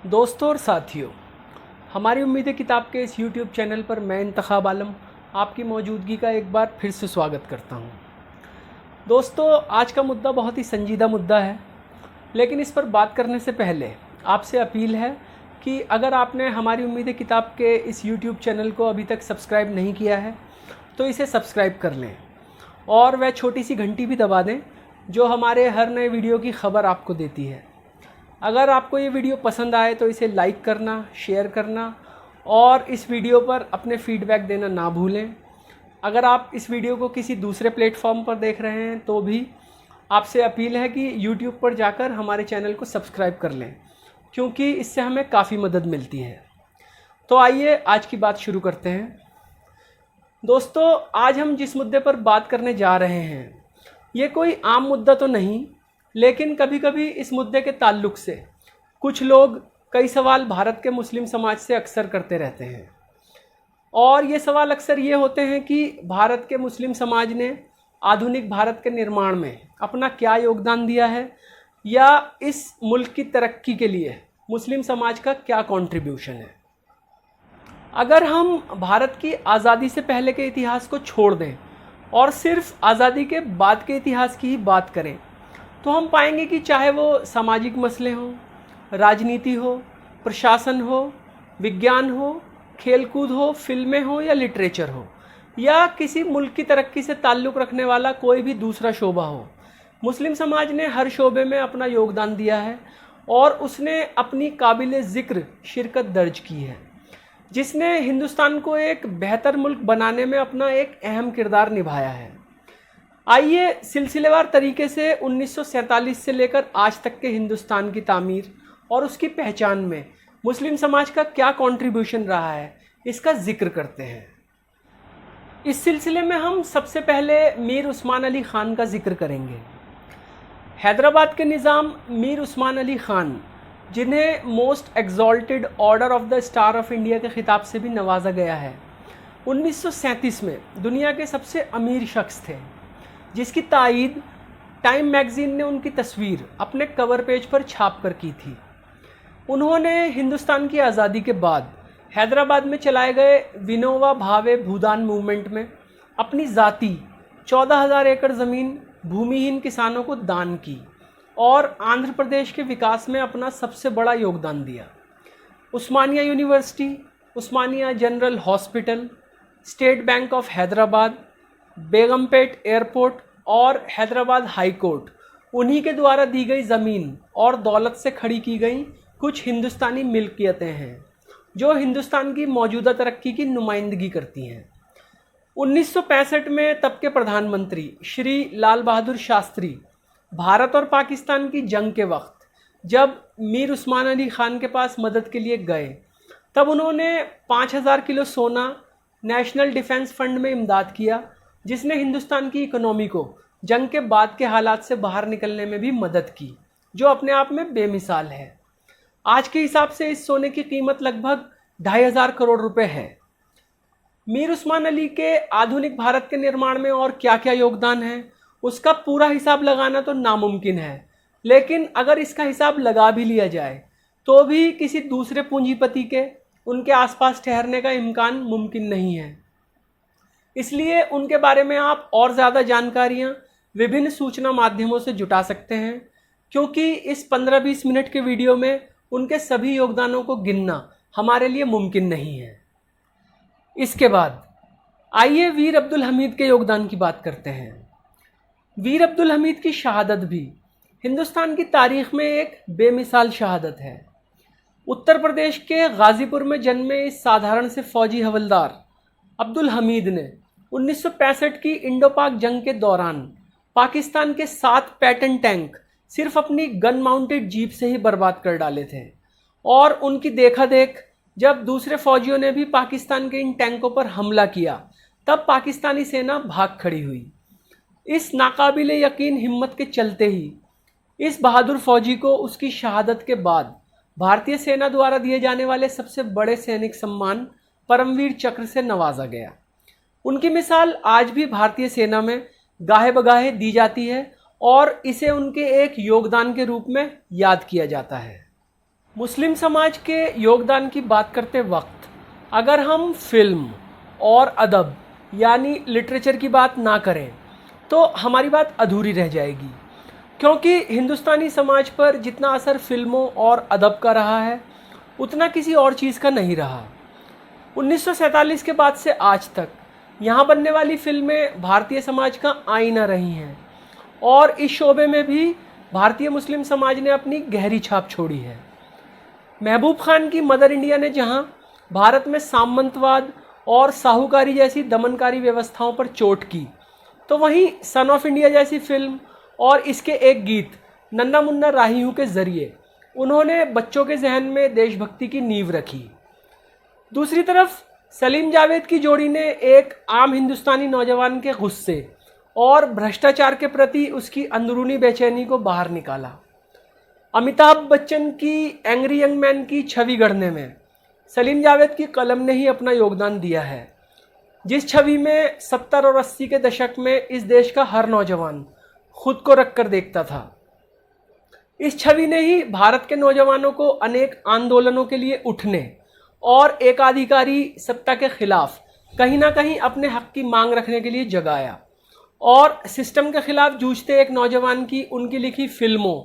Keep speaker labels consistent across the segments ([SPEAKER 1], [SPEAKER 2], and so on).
[SPEAKER 1] दोस्तों और साथियों, हमारी उम्मीद किताब के इस YouTube चैनल पर मैं इंतखाब आलम आपकी मौजूदगी का एक बार फिर से स्वागत करता हूं। दोस्तों, आज का मुद्दा बहुत ही संजीदा मुद्दा है, लेकिन इस पर बात करने से पहले आपसे अपील है कि अगर आपने हमारी उम्मीद किताब के इस YouTube चैनल को अभी तक सब्सक्राइब नहीं किया है तो इसे सब्सक्राइब कर लें और वह छोटी सी घंटी भी दबा दें जो हमारे हर नए वीडियो की खबर आपको देती है। अगर आपको ये वीडियो पसंद आए तो इसे लाइक करना, शेयर करना और इस वीडियो पर अपने फीडबैक देना ना भूलें। अगर आप इस वीडियो को किसी दूसरे प्लेटफॉर्म पर देख रहे हैं तो भी आपसे अपील है कि YouTube पर जाकर हमारे चैनल को सब्सक्राइब कर लें, क्योंकि इससे हमें काफ़ी मदद मिलती है। तो आइए आज की बात शुरू करते हैं। दोस्तों, आज हम जिस मुद्दे पर बात करने जा रहे हैं ये कोई आम मुद्दा तो नहीं, लेकिन कभी कभी इस मुद्दे के ताल्लुक से कुछ लोग कई सवाल भारत के मुस्लिम समाज से अक्सर करते रहते हैं। और ये सवाल अक्सर ये होते हैं कि भारत के मुस्लिम समाज ने आधुनिक भारत के निर्माण में अपना क्या योगदान दिया है, या इस मुल्क की तरक्की के लिए मुस्लिम समाज का क्या कंट्रीब्यूशन है। अगर हम भारत की आज़ादी से पहले के इतिहास को छोड़ दें और सिर्फ आज़ादी के बाद के इतिहास की ही बात करें तो हम पाएंगे कि चाहे वो सामाजिक मसले हों, राजनीति हो, प्रशासन हो, विज्ञान हो, खेलकूद हो, फिल्में हो या लिटरेचर हो, या किसी मुल्क की तरक्की से ताल्लुक़ रखने वाला कोई भी दूसरा शोबा हो, मुस्लिम समाज ने हर शोबे में अपना योगदान दिया है और उसने अपनी काबिल ज़िक्र शिरकत दर्ज की है, जिसने हिंदुस्तान को एक बेहतर मुल्क बनाने में अपना एक अहम किरदार निभाया है। आइए सिलसिलेवार तरीके से 1947 से लेकर आज तक के हिंदुस्तान की तामीर और उसकी पहचान में मुस्लिम समाज का क्या कंट्रीब्यूशन रहा है इसका जिक्र करते हैं। इस सिलसिले में हम सबसे पहले मीर उस्मान अली ख़ान का जिक्र करेंगे। हैदराबाद के निज़ाम मीर उस्मान अली ख़ान, जिन्हें most exalted order of the star of India के खिताब से भी नवाजा गया है, 1937 में दुनिया के सबसे अमीर शख्स थे, जिसकी तायीद टाइम मैगज़ीन ने उनकी तस्वीर अपने कवर पेज पर छाप कर की थी। उन्होंने हिंदुस्तान की आज़ादी के बाद हैदराबाद में चलाए गए विनोबा भावे भूदान मूवमेंट में अपनी ज़ाती 14,000 एकड़ ज़मीन भूमिहीन किसानों को दान की और आंध्र प्रदेश के विकास में अपना सबसे बड़ा योगदान दिया। Osmania university, Osmania general hospital, state bank of Hyderabad, Begumpet airport और हैदराबाद हाई कोर्ट उन्हीं के द्वारा दी गई ज़मीन और दौलत से खड़ी की गई कुछ हिंदुस्तानी मिल्कियतें हैं जो हिंदुस्तान की मौजूदा तरक्की की नुमाइंदगी करती हैं। 1965 में तब के प्रधानमंत्री श्री लाल बहादुर शास्त्री भारत और पाकिस्तान की जंग के वक्त जब मीर उस्मान अली ख़ान के पास मदद के लिए गए, तब उन्होंने 5,000 किलो सोना नेशनल डिफेंस फंड में इमदाद किया, जिसने हिंदुस्तान की इकोनॉमी को जंग के बाद के हालात से बाहर निकलने में भी मदद की, जो अपने आप में बेमिसाल है। आज के हिसाब से इस सोने की कीमत लगभग 2,500 करोड़ रुपए है। मीर उस्मान अली के आधुनिक भारत के निर्माण में और क्या क्या योगदान है उसका पूरा हिसाब लगाना तो नामुमकिन है, लेकिन अगर इसका हिसाब लगा भी लिया जाए तो भी किसी दूसरे पूंजीपति के उनके आसपास ठहरने का इम्कान मुमकिन नहीं है। इसलिए उनके बारे में आप और ज़्यादा जानकारियाँ विभिन्न सूचना माध्यमों से जुटा सकते हैं, क्योंकि इस 15-20 मिनट के वीडियो में उनके सभी योगदानों को गिनना हमारे लिए मुमकिन नहीं है। इसके बाद आइए वीर अब्दुल हमीद के योगदान की बात करते हैं। वीर अब्दुल हमीद की शहादत भी हिंदुस्तान की तारीख में एक बेमिसाल शहादत है। उत्तर प्रदेश के गाज़ीपुर में जन्मे इस साधारण से फौजी हवलदार अब्दुल हमीद ने 1965 की इंडो पाक जंग के दौरान पाकिस्तान के 7 पैटर्न टैंक सिर्फ अपनी गन माउंटेड जीप से ही बर्बाद कर डाले थे, और उनकी देखा देख जब दूसरे फौजियों ने भी पाकिस्तान के इन टैंकों पर हमला किया, तब पाकिस्तानी सेना भाग खड़ी हुई। इस नाकाबिले यकीन हिम्मत के चलते ही इस बहादुर फौजी को उसकी शहादत के बाद भारतीय सेना द्वारा दिए जाने वाले सबसे बड़े सैनिक सम्मान परमवीर चक्र से नवाजा गया। उनकी मिसाल आज भी भारतीय सेना में गाहे बगाहे दी जाती है और इसे उनके एक योगदान के रूप में याद किया जाता है। मुस्लिम समाज के योगदान की बात करते वक्त अगर हम फिल्म और अदब यानी लिटरेचर की बात ना करें तो हमारी बात अधूरी रह जाएगी, क्योंकि हिंदुस्तानी समाज पर जितना असर फिल्मों और अदब का रहा है उतना किसी और चीज़ का नहीं रहा। 1947 के बाद से आज तक यहाँ बनने वाली फिल्में भारतीय समाज का आईना रही हैं और इस शोबे में भी भारतीय मुस्लिम समाज ने अपनी गहरी छाप छोड़ी है। महबूब खान की मदर इंडिया ने जहाँ भारत में सामंतवाद और साहूकारी जैसी दमनकारी व्यवस्थाओं पर चोट की, तो वहीं सन ऑफ इंडिया जैसी फिल्म और इसके एक गीत नन्ना मुन्ना राही हूँ के ज़रिए उन्होंने बच्चों के जहन में देशभक्ति की नींव रखी। दूसरी तरफ सलीम जावेद की जोड़ी ने एक आम हिंदुस्तानी नौजवान के गुस्से और भ्रष्टाचार के प्रति उसकी अंदरूनी बेचैनी को बाहर निकाला। अमिताभ बच्चन की एंग्री यंग मैन की छवि गढ़ने में सलीम जावेद की कलम ने ही अपना योगदान दिया है, जिस छवि में 70 और 80 के दशक में इस देश का हर नौजवान खुद को रख कर देखता था। इस छवि ने ही भारत के नौजवानों को अनेक आंदोलनों के लिए उठने और एकाधिकारी सत्ता के खिलाफ कहीं ना कहीं अपने हक की मांग रखने के लिए जगाया, और सिस्टम के खिलाफ जूझते एक नौजवान की उनकी लिखी फिल्मों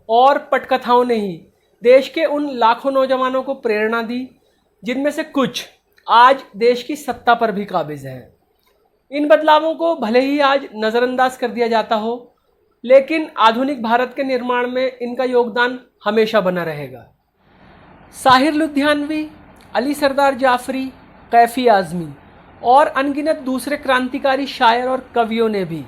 [SPEAKER 1] और पटकथाओं ने ही देश के उन लाखों नौजवानों को प्रेरणा दी जिनमें से कुछ आज देश की सत्ता पर भी काबिज हैं। इन बदलावों को भले ही आज नज़रअंदाज कर दिया जाता हो, लेकिन आधुनिक भारत के निर्माण में इनका योगदान हमेशा बना रहेगा। साहिर लुधियानवी, अली सरदार जाफरी, कैफी आज़मी और अनगिनत दूसरे क्रांतिकारी शायर और कवियों ने भी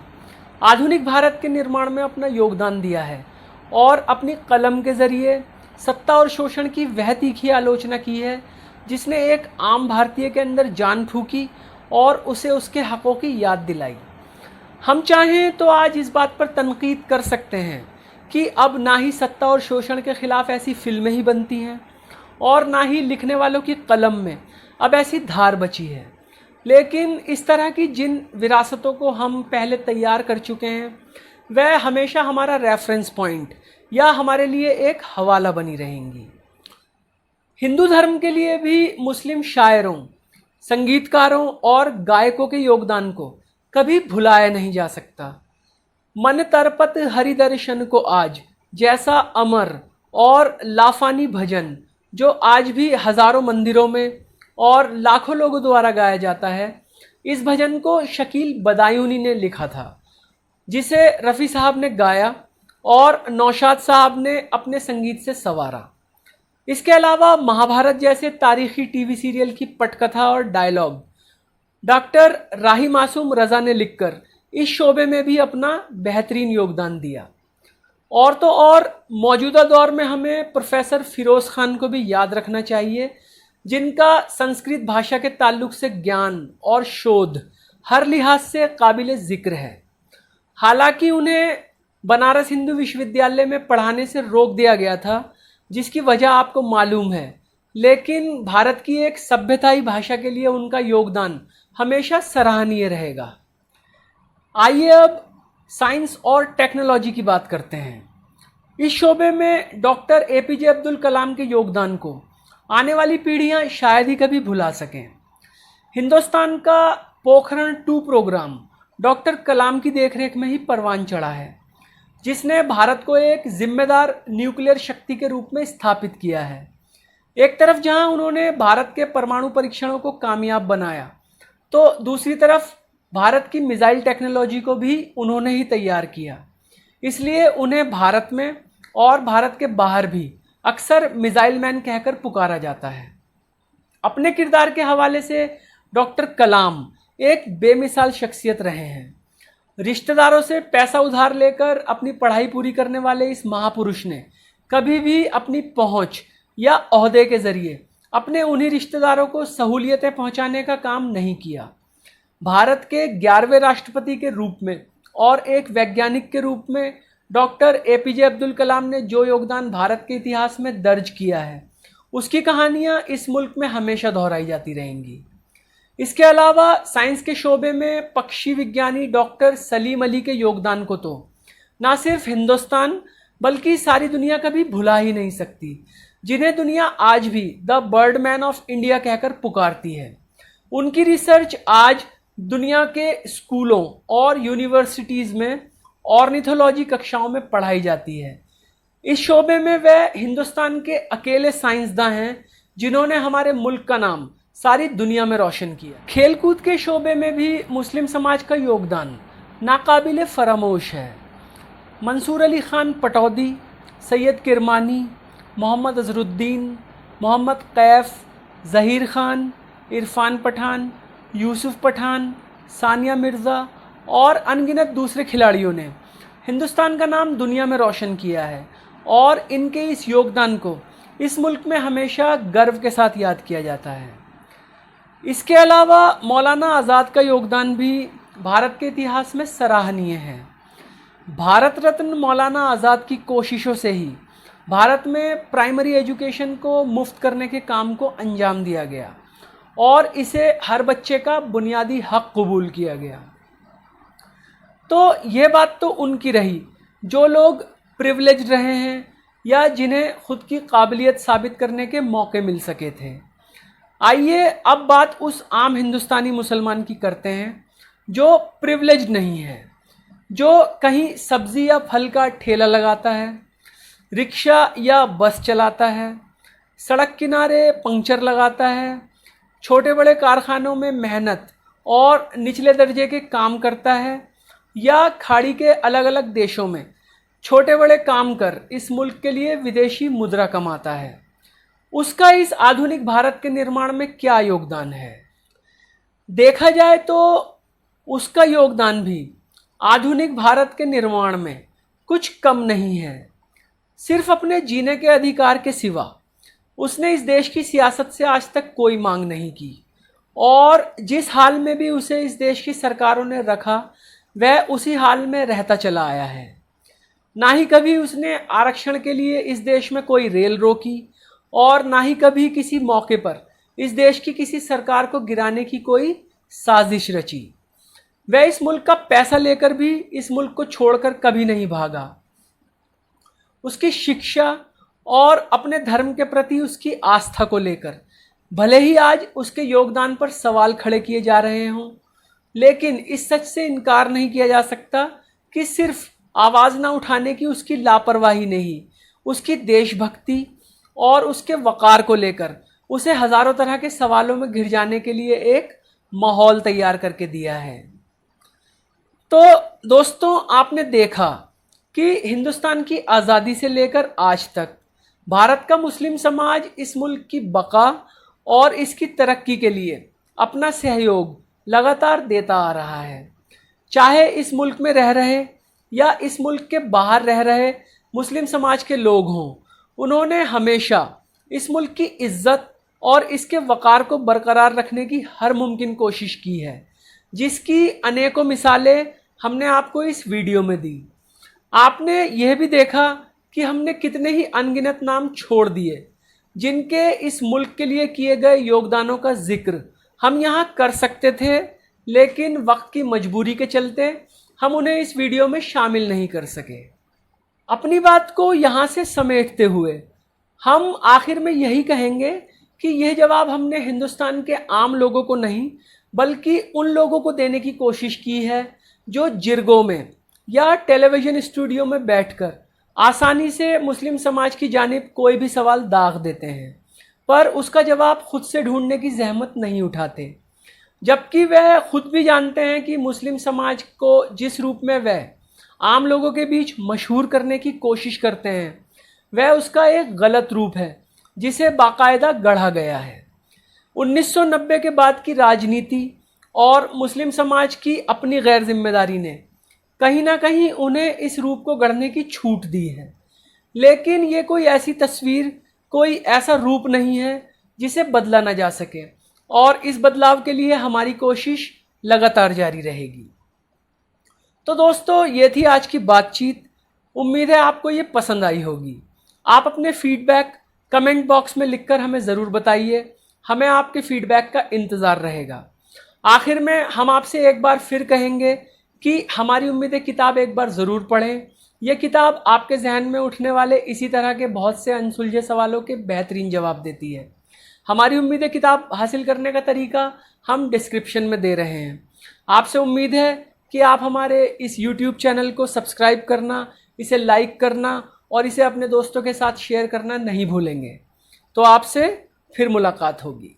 [SPEAKER 1] आधुनिक भारत के निर्माण में अपना योगदान दिया है और अपनी कलम के ज़रिए सत्ता और शोषण की वह तीखी आलोचना की है जिसने एक आम भारतीय के अंदर जान फूकी और उसे उसके हकों की याद दिलाई। हम चाहें तो आज इस बात पर तनकीद कर सकते हैं कि अब ना ही सत्ता और शोषण के खिलाफ ऐसी फिल्में ही बनती हैं और ना ही लिखने वालों की कलम में अब ऐसी धार बची है, लेकिन इस तरह की जिन विरासतों को हम पहले तैयार कर चुके हैं वह हमेशा हमारा रेफरेंस पॉइंट या हमारे लिए एक हवाला बनी रहेंगी। हिंदू धर्म के लिए भी मुस्लिम शायरों, संगीतकारों और गायकों के योगदान को कभी भुलाया नहीं जा सकता। मन तरपत हरि दर्शन को आज जैसा अमर और लाफानी भजन जो आज भी हजारों मंदिरों में और लाखों लोगों द्वारा गाया जाता है, इस भजन को शकील बदायूनी ने लिखा था, जिसे रफ़ी साहब ने गाया और नौशाद साहब ने अपने संगीत से संवारा। इसके अलावा महाभारत जैसे तारीखी टीवी सीरियल की पटकथा और डायलॉग डॉक्टर राही मासूम रज़ा ने लिखकर इस शोबे में भी अपना बेहतरीन योगदान दिया। और तो और मौजूदा दौर में हमें प्रोफेसर फ़िरोज़ खान को भी याद रखना चाहिए, जिनका संस्कृत भाषा के ताल्लुक से ज्ञान और शोध हर लिहाज से काबिल ज़िक्र है। हालांकि उन्हें बनारस हिंदू विश्वविद्यालय में पढ़ाने से रोक दिया गया था, जिसकी वजह आपको मालूम है, लेकिन भारत की एक सभ्यताई भाषा के लिए उनका योगदान हमेशा सराहनीय रहेगा। आइए अब साइंस और टेक्नोलॉजी की बात करते हैं। इस शोबे में डॉक्टर APJ अब्दुल कलाम के योगदान को आने वाली पीढ़ियां शायद ही कभी भुला सकें। हिंदुस्तान का पोखरण 2 प्रोग्राम डॉक्टर कलाम की देखरेख में ही परवान चढ़ा है, जिसने भारत को एक जिम्मेदार न्यूक्लियर शक्ति के रूप में स्थापित किया है। एक तरफ जहां उन्होंने भारत के परमाणु परीक्षणों को कामयाब बनाया, तो दूसरी तरफ भारत की मिसाइल टेक्नोलॉजी को भी उन्होंने ही तैयार किया। इसलिए उन्हें भारत में और भारत के बाहर भी अक्सर मिसाइल मैन कहकर पुकारा जाता है। अपने किरदार के हवाले से डॉक्टर कलाम एक बेमिसाल शख्सियत रहे हैं। रिश्तेदारों से पैसा उधार लेकर अपनी पढ़ाई पूरी करने वाले इस महापुरुष ने कभी भी अपनी पहुंच या ओहदे के जरिए अपने उन्हीं रिश्तेदारों को सहूलियतें पहुंचाने का काम नहीं किया। भारत के 11वें राष्ट्रपति के रूप में और एक वैज्ञानिक के रूप में डॉक्टर APJ अब्दुल कलाम ने जो योगदान भारत के इतिहास में दर्ज किया है, उसकी कहानियां इस मुल्क में हमेशा दोहराई जाती रहेंगी। इसके अलावा साइंस के शोबे में पक्षी विज्ञानी डॉक्टर सलीम अली के योगदान को तो ना सिर्फ हिंदुस्तान बल्कि सारी दुनिया कभी भुला ही नहीं सकती, जिन्हें दुनिया आज भी द बर्डमैन ऑफ इंडिया कहकर पुकारती है। उनकी रिसर्च आज दुनिया के स्कूलों और यूनिवर्सिटीज़ में ऑर्निथोलॉजी कक्षाओं में पढ़ाई जाती है। इस शोबे में वह हिंदुस्तान के अकेले साइंसदान हैं जिन्होंने हमारे मुल्क का नाम सारी दुनिया में रोशन किया। खेलकूद के शोबे में भी मुस्लिम समाज का योगदान नाकाबिले फरामोश है। मंसूर अली खान पटौदी, सैयद किरमानी, मोहम्मद अजहरुद्दीन, मोहम्मद कैफ, ज़हीर खान, इरफान पठान, यूसुफ पठान, सानिया मिर्ज़ा और अनगिनत दूसरे खिलाड़ियों ने हिंदुस्तान का नाम दुनिया में रोशन किया है और इनके इस योगदान को इस मुल्क में हमेशा गर्व के साथ याद किया जाता है। इसके अलावा मौलाना आज़ाद का योगदान भी भारत के इतिहास में सराहनीय है। भारत रत्न मौलाना आज़ाद की कोशिशों से ही भारत में प्राइमरी एजुकेशन को मुफ्त करने के काम को अंजाम दिया गया और इसे हर बच्चे का बुनियादी हक कबूल किया गया। तो ये बात तो उनकी रही जो लोग प्रिविलेज रहे हैं या जिन्हें खुद की काबिलियत साबित करने के मौके मिल सके थे। आइए अब बात उस आम हिंदुस्तानी मुसलमान की करते हैं जो प्रिविलेज नहीं है, जो कहीं सब्ज़ी या फल का ठेला लगाता है, रिक्शा या बस चलाता है, सड़क किनारे पंक्चर लगाता है, छोटे बड़े कारखानों में मेहनत और निचले दर्जे के काम करता है या खाड़ी के अलग अलग देशों में छोटे बड़े काम कर इस मुल्क के लिए विदेशी मुद्रा कमाता है। उसका इस आधुनिक भारत के निर्माण में क्या योगदान है? देखा जाए तो उसका योगदान भी आधुनिक भारत के निर्माण में कुछ कम नहीं है। सिर्फ अपने जीने के अधिकार के सिवा उसने इस देश की सियासत से आज तक कोई मांग नहीं की और जिस हाल में भी उसे इस देश की सरकारों ने रखा वह उसी हाल में रहता चला आया है। ना ही कभी उसने आरक्षण के लिए इस देश में कोई रेल रोकी और ना ही कभी किसी मौके पर इस देश की किसी सरकार को गिराने की कोई साजिश रची। वह इस मुल्क का पैसा लेकर भी इस मुल्क को छोड़कर कभी नहीं भागा। उसकी शिक्षा और अपने धर्म के प्रति उसकी आस्था को लेकर भले ही आज उसके योगदान पर सवाल खड़े किए जा रहे हों, लेकिन इस सच से इनकार नहीं किया जा सकता कि सिर्फ आवाज़ ना उठाने की उसकी लापरवाही नहीं, उसकी देशभक्ति और उसके वक़ार को लेकर उसे हज़ारों तरह के सवालों में घिर जाने के लिए एक माहौल तैयार करके दिया है। तो दोस्तों, आपने देखा कि हिंदुस्तान की आज़ादी से लेकर आज तक भारत का मुस्लिम समाज इस मुल्क की बका और इसकी तरक्की के लिए अपना सहयोग लगातार देता आ रहा है। चाहे इस मुल्क में रह रहे या इस मुल्क के बाहर रह रहे मुस्लिम समाज के लोग हों, उन्होंने हमेशा इस मुल्क की इज्जत और इसके वक़ार को बरकरार रखने की हर मुमकिन कोशिश की है, जिसकी अनेकों मिसालें हमने आपको इस वीडियो में दी। आपने यह भी देखा कि हमने कितने ही अनगिनत नाम छोड़ दिए जिनके इस मुल्क के लिए किए गए योगदानों का जिक्र हम यहाँ कर सकते थे, लेकिन वक्त की मजबूरी के चलते हम उन्हें इस वीडियो में शामिल नहीं कर सके। अपनी बात को यहाँ से समेटते हुए हम आखिर में यही कहेंगे कि यह जवाब हमने हिंदुस्तान के आम लोगों को नहीं बल्कि उन लोगों को देने की कोशिश की है जो जिरगों में या टेलीविज़न स्टूडियो में बैठकर आसानी से मुस्लिम समाज की जानिब कोई भी सवाल दाग देते हैं पर उसका जवाब खुद से ढूंढने की जहमत नहीं उठाते, जबकि वह खुद भी जानते हैं कि मुस्लिम समाज को जिस रूप में वह आम लोगों के बीच मशहूर करने की कोशिश करते हैं वह उसका एक गलत रूप है जिसे बाकायदा गढ़ा गया है। 1990 के बाद की राजनीति और मुस्लिम समाज की अपनी गैर जिम्मेदारी ने कहीं ना कहीं उन्हें इस रूप को गढ़ने की छूट दी है, लेकिन ये कोई ऐसी तस्वीर, कोई ऐसा रूप नहीं है जिसे बदला ना जा सके और इस बदलाव के लिए हमारी कोशिश लगातार जारी रहेगी। तो दोस्तों, ये थी आज की बातचीत। उम्मीद है आपको ये पसंद आई होगी। आप अपने फीडबैक कमेंट बॉक्स में लिखकर हमें ज़रूर बताइए, हमें आपके फीडबैक का इंतज़ार रहेगा। आखिर में हम आपसे एक बार फिर कहेंगे कि हमारी उम्मीदें किताब एक बार ज़रूर पढ़ें, यह किताब आपके जहन में उठने वाले इसी तरह के बहुत से अनसुलझे सवालों के बेहतरीन जवाब देती है। हमारी उम्मीद है किताब हासिल करने का तरीका हम डिस्क्रिप्शन में दे रहे हैं। आपसे उम्मीद है कि आप हमारे इस YouTube चैनल को सब्सक्राइब करना, इसे लाइक करना और इसे अपने दोस्तों के साथ शेयर करना नहीं भूलेंगे। तो आपसे फिर मुलाकात होगी।